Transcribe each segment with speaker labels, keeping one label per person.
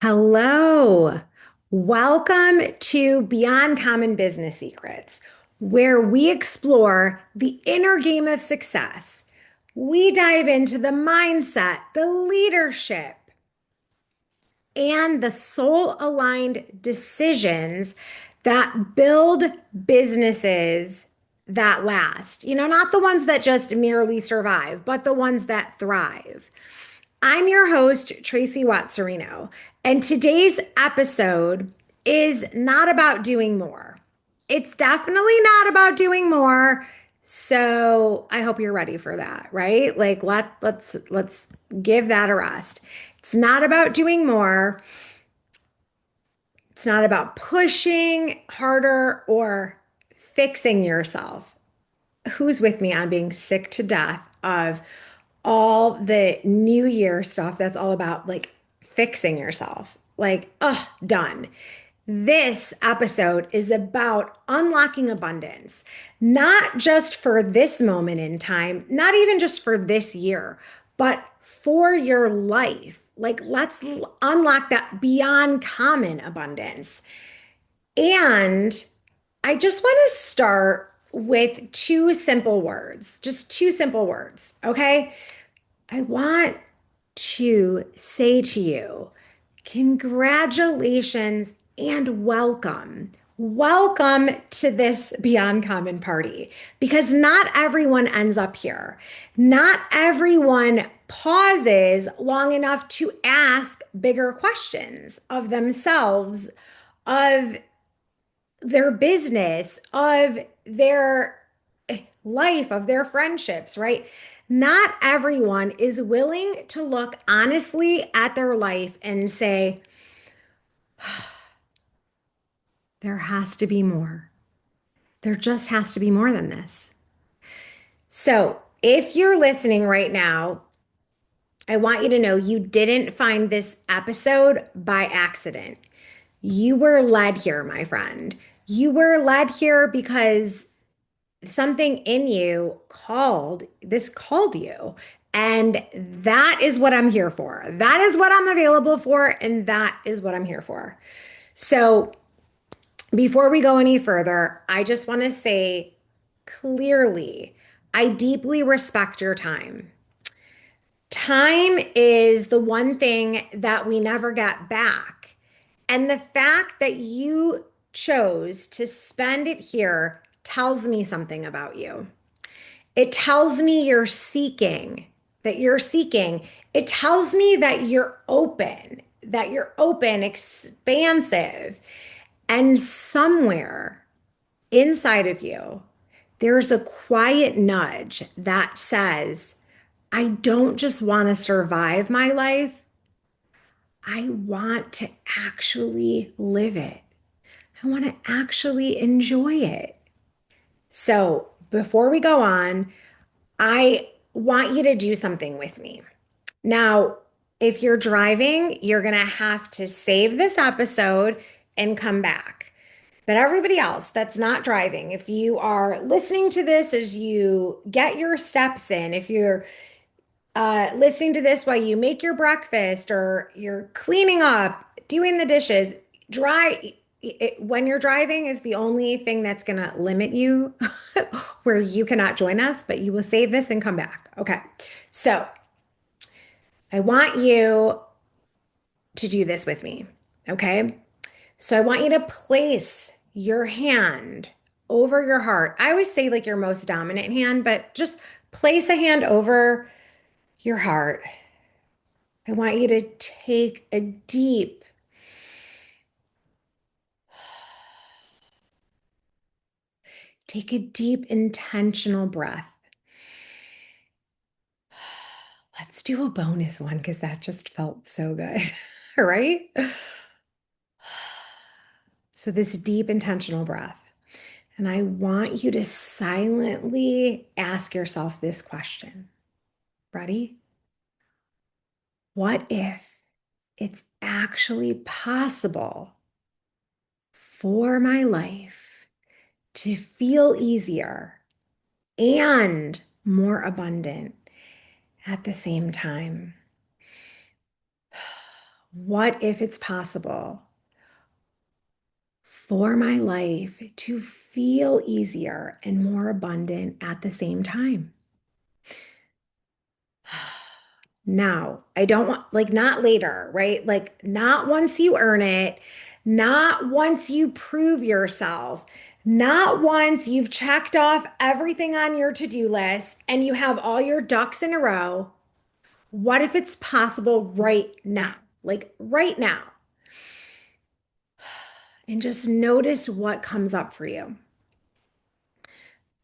Speaker 1: Hello. Welcome to Beyond Common Business Secrets, where we explore the inner game of success. We dive into the mindset, the leadership, and the soul aligned decisions that build businesses that last. Not the ones that just merely survive, but the ones that thrive. I'm your host, Tracey Watts Cirino, and today's episode is not about doing more. It's definitely not about doing more. So I hope you're ready for that, right? Like let's give that a rest. It's not about doing more. It's not about pushing harder or fixing yourself. Who's with me on being sick to death of all the new year stuff that's all about like fixing yourself? Like, done. This episode is about unlocking abundance, not just for this moment in time, not even just for this year, but for your life. Like, unlock that beyond common abundance. And I just want to start with two simple words, just two simple words. Okay. I want to say to you, congratulations and welcome. Welcome to this Beyond Common party because not everyone ends up here. Not everyone pauses long enough to ask bigger questions of themselves, of their business, of their life, of their friendships, right? Not everyone is willing to look honestly at their life and say, there has to be more. There just has to be more than this. So, if you're listening right now, I want you to know you didn't find this episode by accident. You were led here, my friend. You were led here because something in you called you. And that is what I'm here for. That is what I'm available for. And that is what I'm here for. So before we go any further, I just want to say clearly, I deeply respect your time. Time is the one thing that we never get back. And the fact that you chose to spend it here tells me something about you. It tells me that you're seeking. It tells me that you're open, expansive. And somewhere inside of you, there's a quiet nudge that says, I don't just want to survive my life. I want to actually live it. I want to actually enjoy it. So before we go on, I want you to do something with me. Now, if you're driving, you're going to have to save this episode and come back. But everybody else that's not driving, if you are listening to this as you get your steps in, if you're listening to this while you make your breakfast or you're cleaning up, doing the dishes, when you're driving is the only thing that's going to limit you where you cannot join us, but you will save this and come back. Okay. So I want you to do this with me. Okay. So I want you to place your hand over your heart. I always say like your most dominant hand, but just place a hand over your heart. I want you to take a deep intentional breath. Let's do a bonus one because that just felt so good. All right? So this deep intentional breath. And I want you to silently ask yourself this question. Ready? What if it's actually possible for my life to feel easier and more abundant at the same time? What if it's possible for my life to feel easier and more abundant at the same time? Now, I don't want, like, not later, right? Like, not once you earn it, not once you prove yourself, not once you've checked off everything on your to-do list and you have all your ducks in a row. What if it's possible right now? Like, right now. And just notice what comes up for you.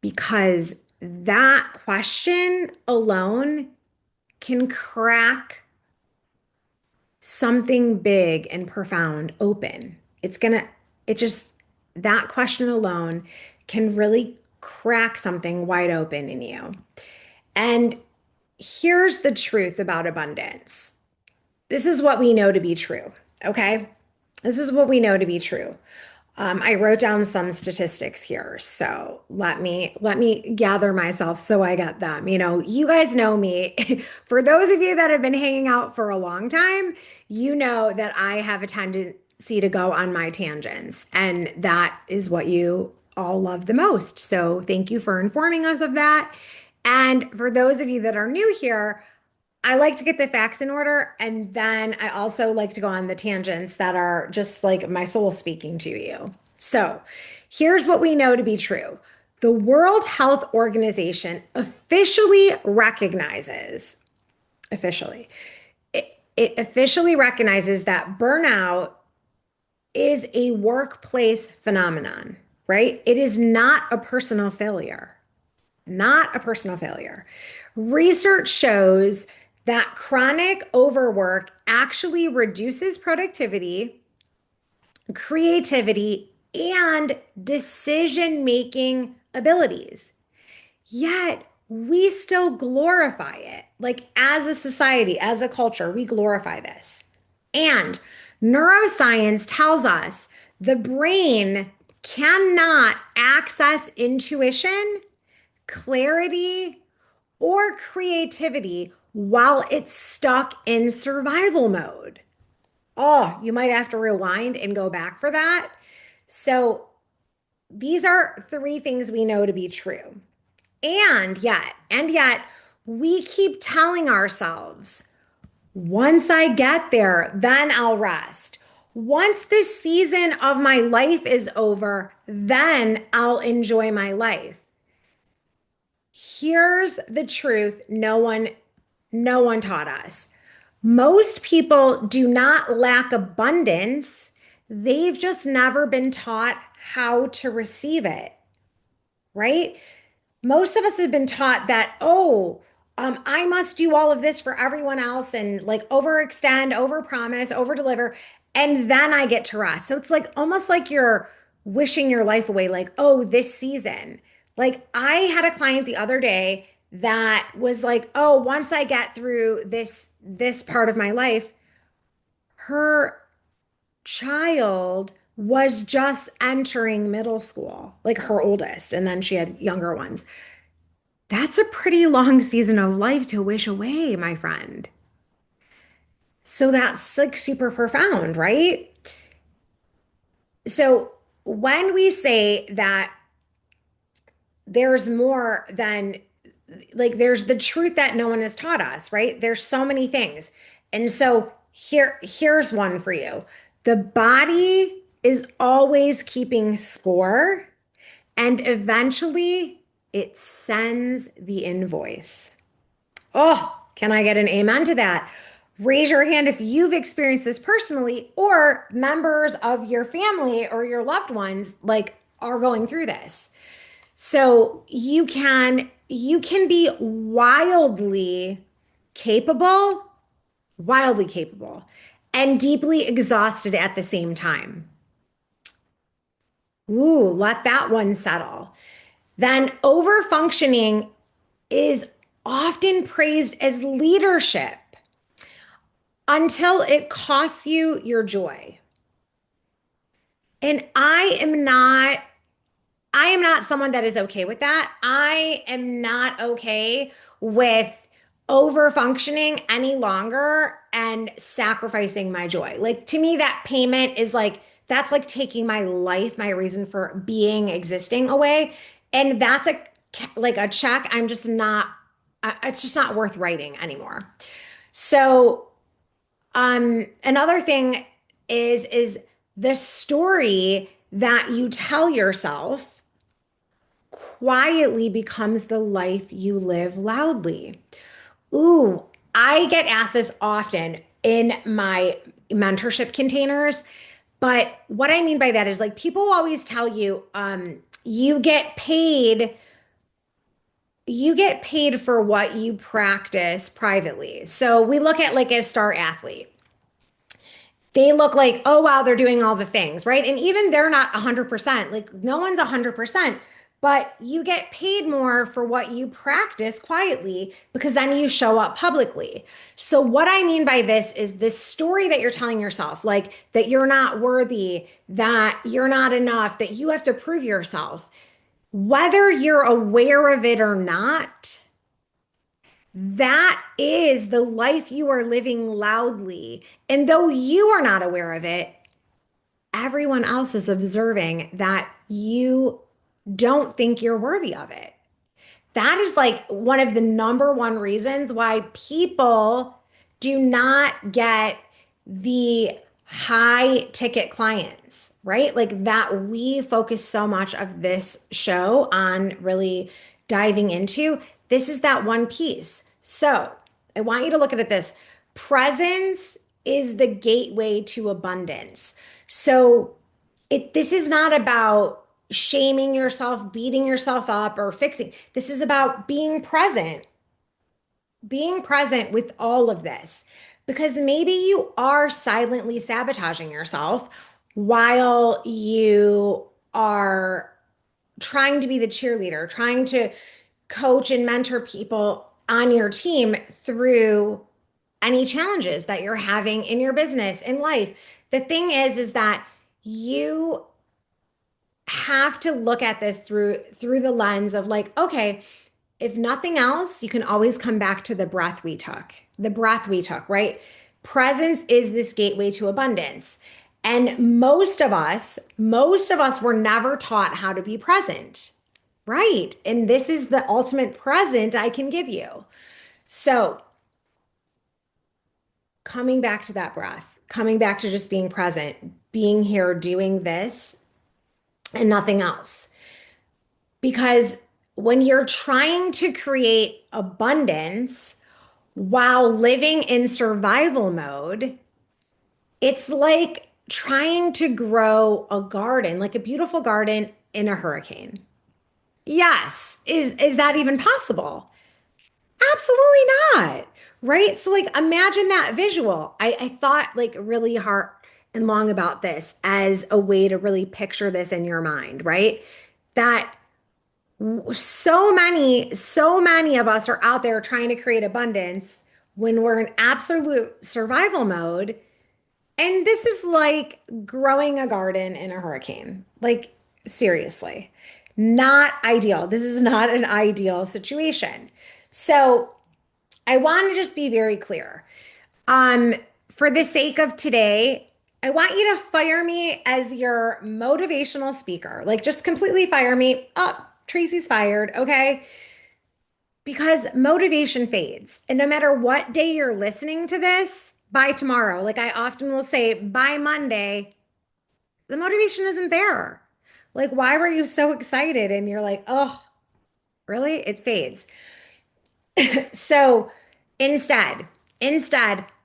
Speaker 1: Because that question alone can crack something big and profound open. It just, that question alone can really crack something wide open in you. And here's the truth about abundance. This is what we know to be true. Okay. This is what we know to be true. I wrote down some statistics here, so let me gather myself so I get them. You know, you guys know me. For those of you that have been hanging out for a long time, you know that I have a tendency to go on my tangents, and that is what you all love the most. So thank you for informing us of that. And for those of you that are new here, I like to get the facts in order, and then I also like to go on the tangents that are just like my soul speaking to you. So, here's what we know to be true. The World Health Organization officially, it officially recognizes that burnout is a workplace phenomenon, right? It is not a personal failure. Not a personal failure. Research shows that chronic overwork actually reduces productivity, creativity, and decision-making abilities. Yet we still glorify it. Like, as a society, as a culture, we glorify this. And neuroscience tells us the brain cannot access intuition, clarity, or creativity while it's stuck in survival mode. Oh, you might have to rewind and go back for that. So, these are three things we know to be true. And yet, we keep telling ourselves, once I get there, then I'll rest. Once this season of my life is over, then I'll enjoy my life. Here's the truth no one taught us. Most people do not lack abundance. They've just never been taught how to receive it, right? Most of us have been taught that, I must do all of this for everyone else and like overextend, overpromise, overdeliver, and then I get to rest. So it's like almost like you're wishing your life away, like, oh, this season. Like I had a client the other day that was like, oh, once I get through this part of my life, her child was just entering middle school, like her oldest, and then she had younger ones. That's a pretty long season of life to wish away, my friend. So that's like super profound, right? So when we say that there's more than like there's the truth that no one has taught us, right? There's so many things. And so here's one for you. The body is always keeping score, and eventually it sends the invoice. Oh, can I get an amen to that? Raise your hand if you've experienced this personally, or members of your family or your loved ones like are going through this. So you can be wildly capable, and deeply exhausted at the same time. Ooh, let that one settle. Then overfunctioning is often praised as leadership until it costs you your joy. And I am not someone that is okay with that. I am not okay with over functioning any longer and sacrificing my joy. Like to me, that payment is like, that's like taking my life, my reason for being, existing away. And that's like a check. I'm just not, it's just not worth writing anymore. So, another thing is the story that you tell yourself quietly becomes the life you live loudly. Ooh, I get asked this often in my mentorship containers. But what I mean by that is like people always tell you, you get paid, you get paid for what you practice privately. So we look at like a star athlete. They look like, oh wow, they're doing all the things, right? And even they're not 100%. Like no one's 100%, but you get paid more for what you practice quietly because then you show up publicly. So what I mean by this is this story that you're telling yourself, like that you're not worthy, that you're not enough, that you have to prove yourself. Whether you're aware of it or not, that is the life you are living loudly. And though you are not aware of it, everyone else is observing that you don't think you're worthy of it. That is like one of the number one reasons why people do not get the high ticket clients, right? Like that we focus so much of this show on really diving into. This is that one piece. So I want you to look at this. Presence is the gateway to abundance. So this is not about shaming yourself, beating yourself up, or fixing. This is about being present with all of this. Because maybe you are silently sabotaging yourself while you are trying to be the cheerleader, trying to coach and mentor people on your team through any challenges that you're having in your business, in life. The thing is that you have to look at this through the lens of like, okay, if nothing else, you can always come back to the breath we took. The breath we took, right? Presence is this gateway to abundance. And most of us were never taught how to be present, right? And this is the ultimate present I can give you. So, coming back to that breath, coming back to just being present, being here, doing this, and nothing else. Because when you're trying to create abundance while living in survival mode, it's like trying to grow a garden, like a beautiful garden in a hurricane. Yes. Is that even possible? Absolutely not. Right? So like imagine that visual. I thought like really hard and long about this as a way to really picture this in your mind, right? That so many of us are out there trying to create abundance when we're in absolute survival mode. And this is like growing a garden in a hurricane. Like, seriously, not ideal. This is not an ideal situation. So, I want to just be very clear. Um, for the sake of today, I want you to fire me as your motivational speaker. Like, just completely fire me. Oh, Tracey's fired. Okay. Because motivation fades. And no matter what day you're listening to this, by tomorrow, like I often will say, by Monday, the motivation isn't there. Like, why were you so excited? And you're like, oh, really? It fades. So instead,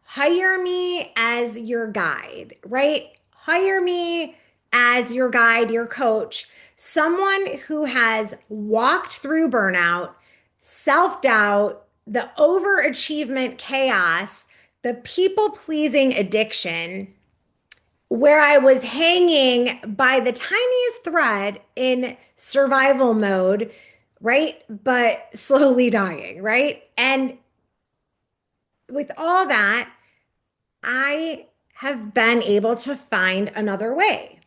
Speaker 1: hire me as your guide, right? Hire me as your guide, your coach, someone who has walked through burnout, self-doubt, the overachievement chaos, the people-pleasing addiction, where I was hanging by the tiniest thread in survival mode, right? But slowly dying, right? And with all that, I have been able to find another way.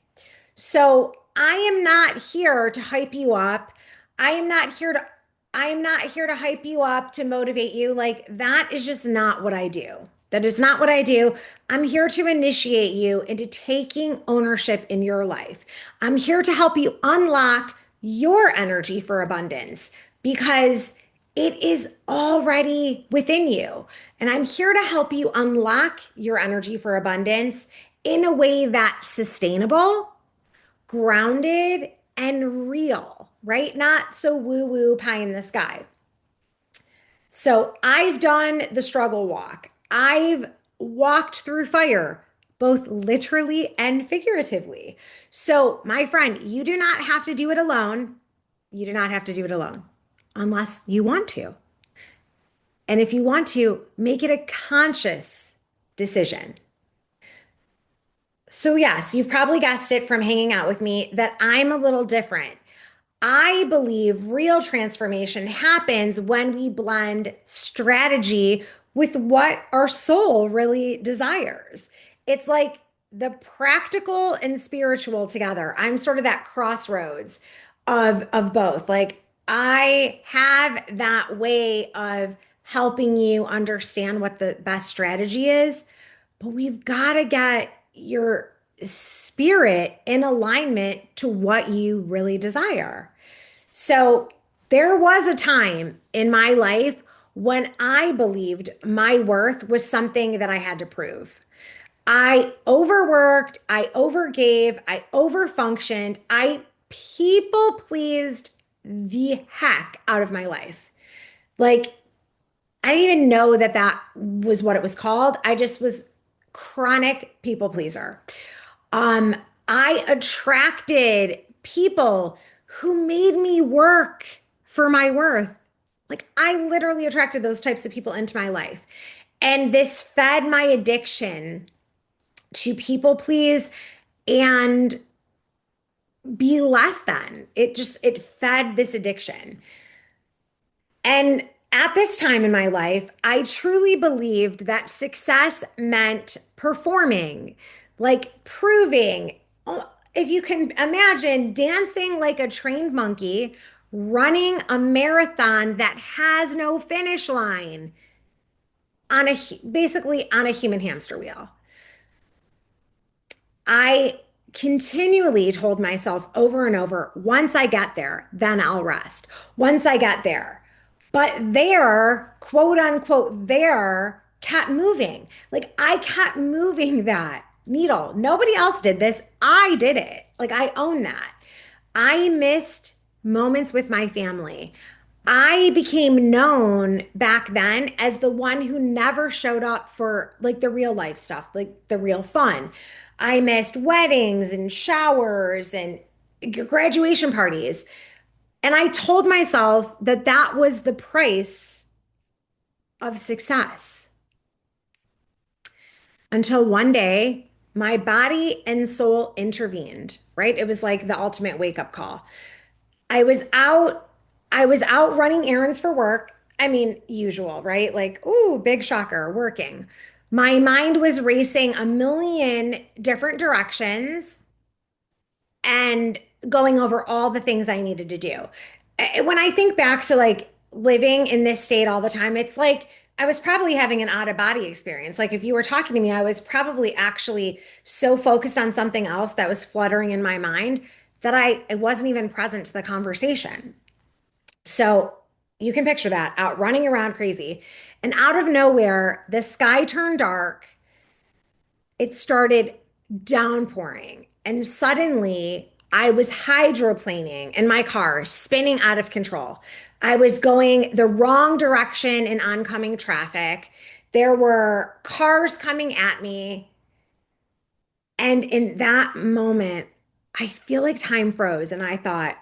Speaker 1: So I am not here to hype you up. I am not here to hype you up to motivate you. Like that is just not what I do. That is not what I do. I'm here to initiate you into taking ownership in your life. I'm here to help you unlock your energy for abundance because it is already within you. And I'm here to help you unlock your energy for abundance in a way that's sustainable, grounded, and real, right? Not so woo woo pie in the sky. So I've done the struggle walk. I've walked through fire, both literally and figuratively. So, my friend, you do not have to do it alone. You do not have to do it alone unless you want to. And if you want to, make it a conscious decision. So, yes, you've probably guessed it from hanging out with me that I'm a little different. I believe real transformation happens when we blend strategy with what our soul really desires. It's like the practical and spiritual together. I'm sort of that crossroads of both. Like I have that way of helping you understand what the best strategy is, but we've got to get your spirit in alignment to what you really desire. So there was a time in my life when I believed my worth was something that I had to prove. I overworked, I overgave, I overfunctioned, I people pleased the heck out of my life. Like, I didn't even know that that was what it was called. I just was chronic people pleaser. Um, I attracted people who made me work for my worth. Like I literally attracted those types of people into my life. And this fed my addiction to people please and be less than. It fed this addiction. And at this time in my life, I truly believed that success meant performing, like proving. Oh, if you can imagine dancing like a trained monkey, running a marathon that has no finish line on a basically on a human hamster wheel. I continually told myself over and over, once I get there, then I'll rest. Once I get there. But there, quote unquote, there kept moving. Like I kept moving that needle. Nobody else did this. I did it. Like I own that. I missed moments with my family. I became known back then as the one who never showed up for like the real life stuff, like the real fun. I missed weddings and showers and graduation parties. And I told myself that that was the price of success until one day my body and soul intervened, right? It was like the ultimate wake up call. I was out I was out running errands for work. I mean, usual, right? Like, ooh, big shocker, working. My mind was racing a million different directions and going over all the things I needed to do. When I think back to like living in this state all the time, it's like I was probably having an out of body experience. Like if you were talking to me, I was probably actually so focused on something else that was fluttering in my mind that I wasn't even present to the conversation. So you can picture that out running around crazy. And out of nowhere, the sky turned dark. It started downpouring. And suddenly I was hydroplaning in my car, spinning out of control. I was going the wrong direction in oncoming traffic. There were cars coming at me. And in that moment, I feel like time froze. And I thought,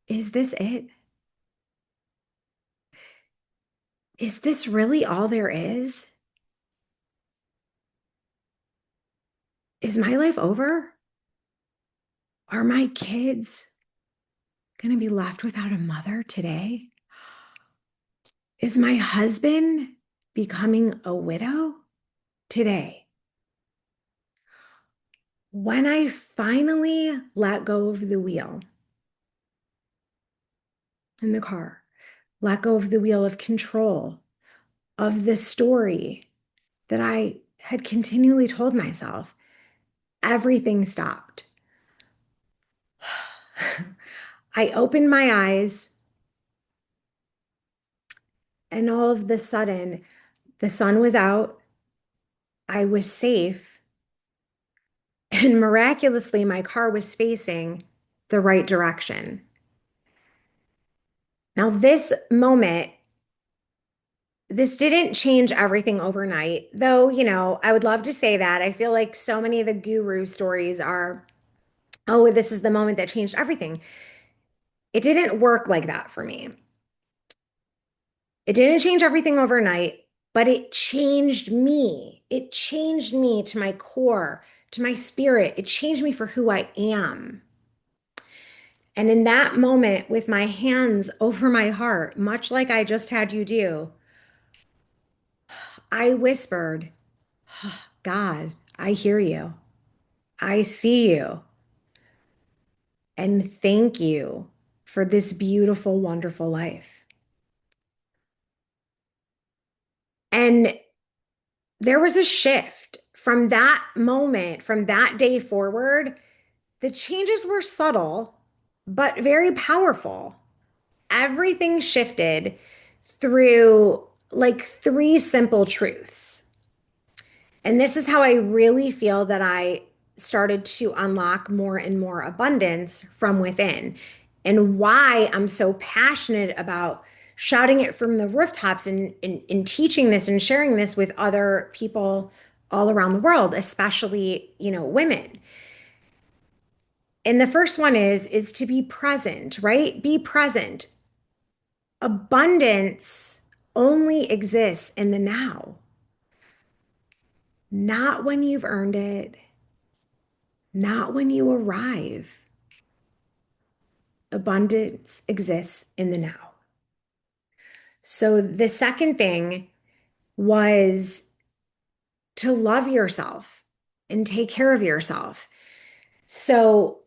Speaker 1: is this it? Is this really all there is? Is my life over? Are my kids going to be left without a mother today? Is my husband becoming a widow today? When I finally let go of the wheel in the car, let go of the wheel of control, of the story, that I had continually told myself, everything stopped. I opened my eyes, and all of the sudden, the sun was out, I was safe, and miraculously, my car was facing the right direction. Now, this didn't change everything overnight, though, I would love to say that. I feel like so many of the guru stories are, oh, this is the moment that changed everything. It didn't work like that for me. It didn't change everything overnight, but it changed me. It changed me to my core, to my spirit. It changed me for who I am. And in that moment, with my hands over my heart, much like I just had you do, I whispered, God, I hear you. I see you. And thank you for this beautiful, wonderful life. And there was a shift from that moment, from that day forward. The changes were subtle, but very powerful. Everything shifted through like three simple truths. And this is how I really feel that I started to unlock more and more abundance from within, and why I'm so passionate about shouting it from the rooftops and teaching this and sharing this with other people all around the world, especially, women. And the first one is to be present, right? Be present. Abundance only exists in the now, not when you've earned it, not when you arrive. Abundance exists in the now. So the second thing was to love yourself and take care of yourself. So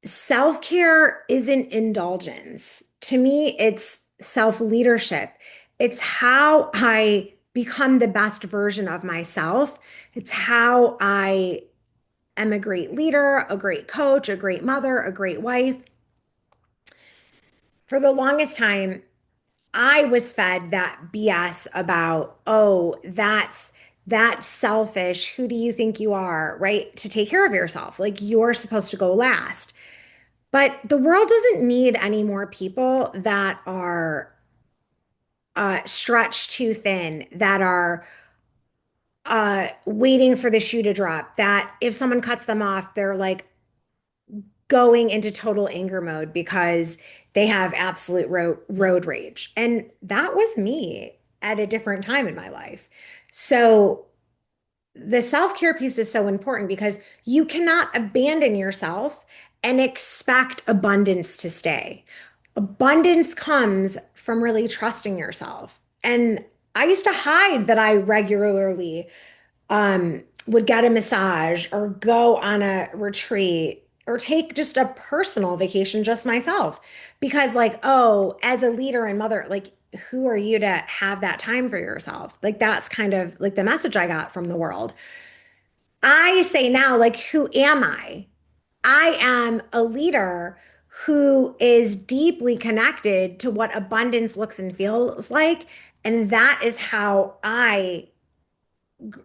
Speaker 1: self-care isn't indulgence. To me, it's self-leadership. It's how I become the best version of myself. It's how I am a great leader, a great coach, a great mother, a great wife. For the longest time, I was fed that BS about, oh, that's selfish. Who do you think you are, right? To take care of yourself. Like you're supposed to go last. But the world doesn't need any more people that are stretched too thin, that are waiting for the shoe to drop, that if someone cuts them off, they're like going into total anger mode because they have absolute road rage. And that was me at a different time in my life. So the self-care piece is so important because you cannot abandon yourself and expect abundance to stay. Abundance comes from really trusting yourself. And I used to hide that I regularly would get a massage or go on a retreat or take just a personal vacation just myself because like, oh, as a leader and mother, like who are you to have that time for yourself? Like that's kind of like the message I got from the world. I say now, like, who am I? I am a leader who is deeply connected to what abundance looks and feels like. And that is how I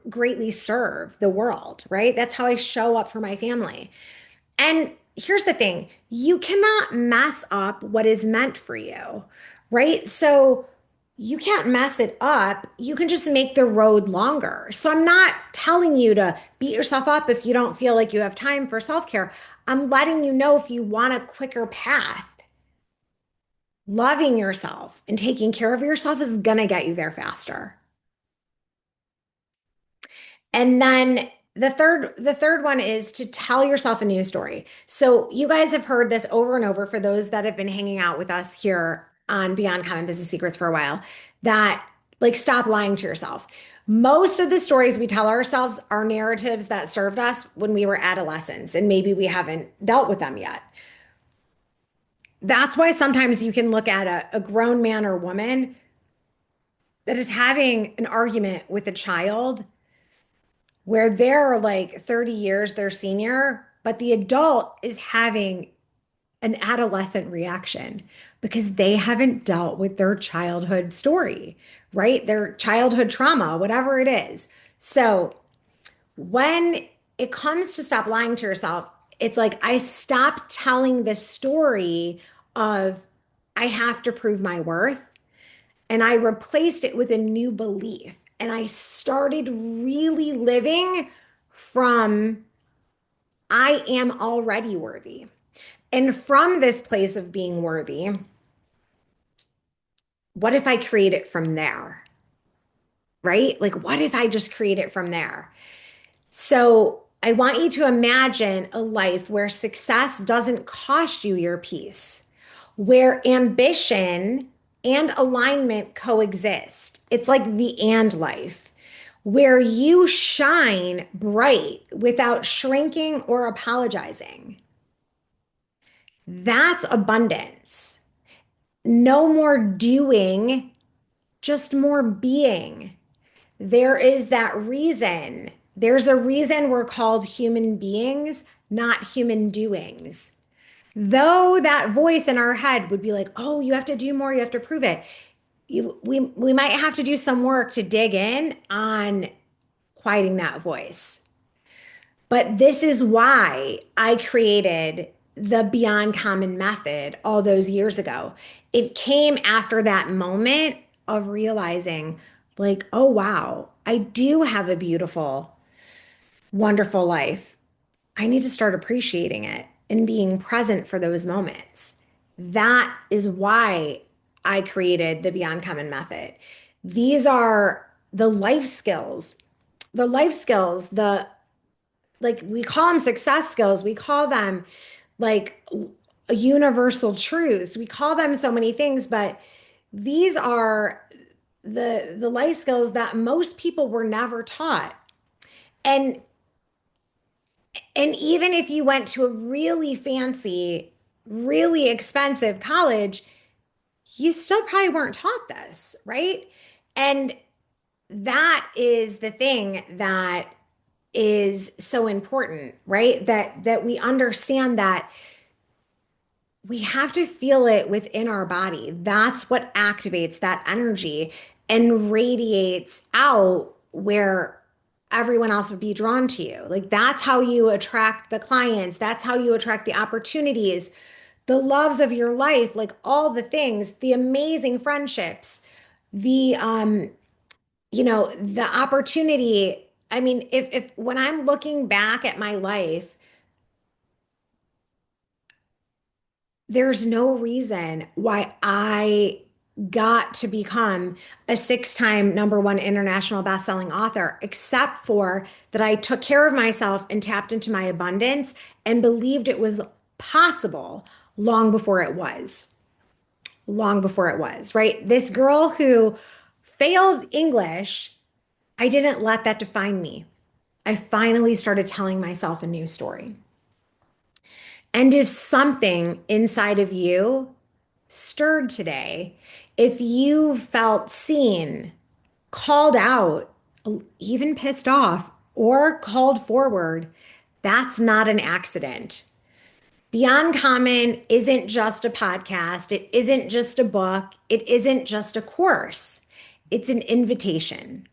Speaker 1: greatly serve the world, right? That's how I show up for my family. And here's the thing, you cannot mess up what is meant for you, right? So you can't mess it up. You can just make the road longer. So I'm not telling you to beat yourself up if you don't feel like you have time for self care. I'm letting you know if you want a quicker path, loving yourself and taking care of yourself is going to get you there faster. And then the third one is to tell yourself a new story. So you guys have heard this over and over for those that have been hanging out with us here on Beyond Common Business Secrets for a while, that like stop lying to yourself. Most of the stories we tell ourselves are narratives that served us when we were adolescents and maybe we haven't dealt with them yet. That's why sometimes you can look at a grown man or woman that is having an argument with a child where they're like 30 years their senior, but the adult is having an adolescent reaction because they haven't dealt with their childhood story, right? Their childhood trauma, whatever it is. So when it comes to stop lying to yourself, it's like I stopped telling the story of I have to prove my worth and I replaced it with a new belief. And I started really living from I am already worthy. And from this place of being worthy, what if I create it from there? Right? Like, what if I just create it from there? So I want you to imagine a life where success doesn't cost you your peace, where ambition and alignment coexist. It's like the and life, where you shine bright without shrinking or apologizing. That's abundance. No more doing, just more being. There is that reason. There's a reason we're called human beings, not human doings. Though that voice in our head would be like, oh, you have to do more, you have to prove it. We might have to do some work to dig in on quieting that voice. But this is why I created the Beyond Common method all those years ago. It came after that moment of realizing, like, oh, wow, I do have a beautiful, wonderful life. I need to start appreciating it and being present for those moments. That is why I created the Beyond Common method. These are the life skills, the like we call them success skills. We call them like universal truths. We call them so many things, but these are the life skills that most people were never taught. And and even if you went to a really fancy, really expensive college, you still probably weren't taught this, right? And that is the thing that is so important, right? That we understand that we have to feel it within our body. That's what activates that energy and radiates out where everyone else would be drawn to you. Like that's how you attract the clients, that's how you attract the opportunities, the loves of your life, like all the things, the amazing friendships, the the opportunity. I mean, if when I'm looking back at my life, there's no reason why I got to become a six-time number one international best-selling author, except for that I took care of myself and tapped into my abundance and believed it was possible long before it was. Long before it was, right? This girl who failed English, I didn't let that define me. I finally started telling myself a new story. And if something inside of you stirred today, if you felt seen, called out, even pissed off, or called forward, that's not an accident. Beyond Common isn't just a podcast, it isn't just a book, it isn't just a course. It's an invitation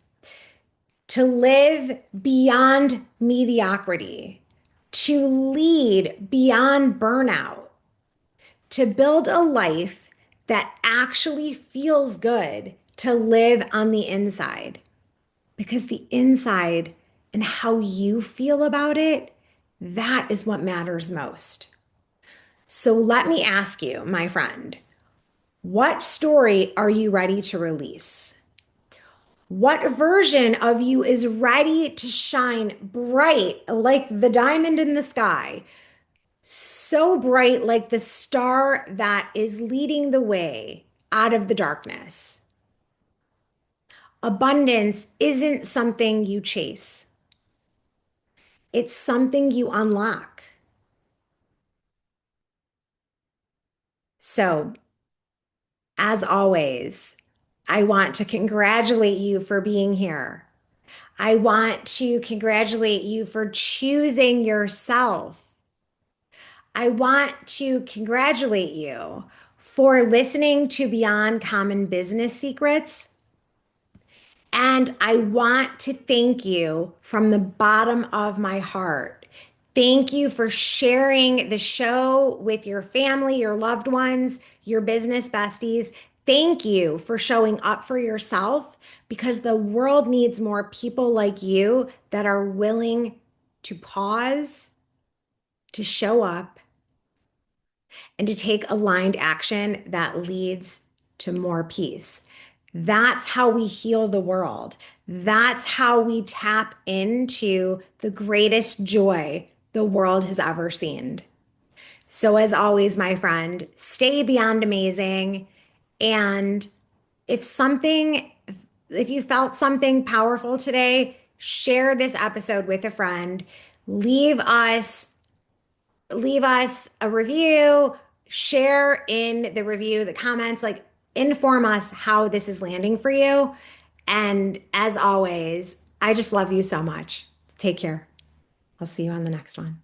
Speaker 1: to live beyond mediocrity, to lead beyond burnout, to build a life that actually feels good to live on the inside. Because the inside and how you feel about it, that is what matters most. So let me ask you, my friend, what story are you ready to release? What version of you is ready to shine bright like the diamond in the sky? So bright like the star that is leading the way out of the darkness. Abundance isn't something you chase, it's something you unlock. So, as always, I want to congratulate you for being here. I want to congratulate you for choosing yourself. I want to congratulate you for listening to Beyond Common Business Secrets. And I want to thank you from the bottom of my heart. Thank you for sharing the show with your family, your loved ones, your business besties. Thank you for showing up for yourself because the world needs more people like you that are willing to pause, to show up, and to take aligned action that leads to more peace. That's how we heal the world. That's how we tap into the greatest joy the world has ever seen. So, as always, my friend, stay beyond amazing. And if something, if you felt something powerful today, share this episode with a friend. Leave us leave us a review, share in the review, the comments, like inform us how this is landing for you. And as always, I just love you so much. Take care. I'll see you on the next one.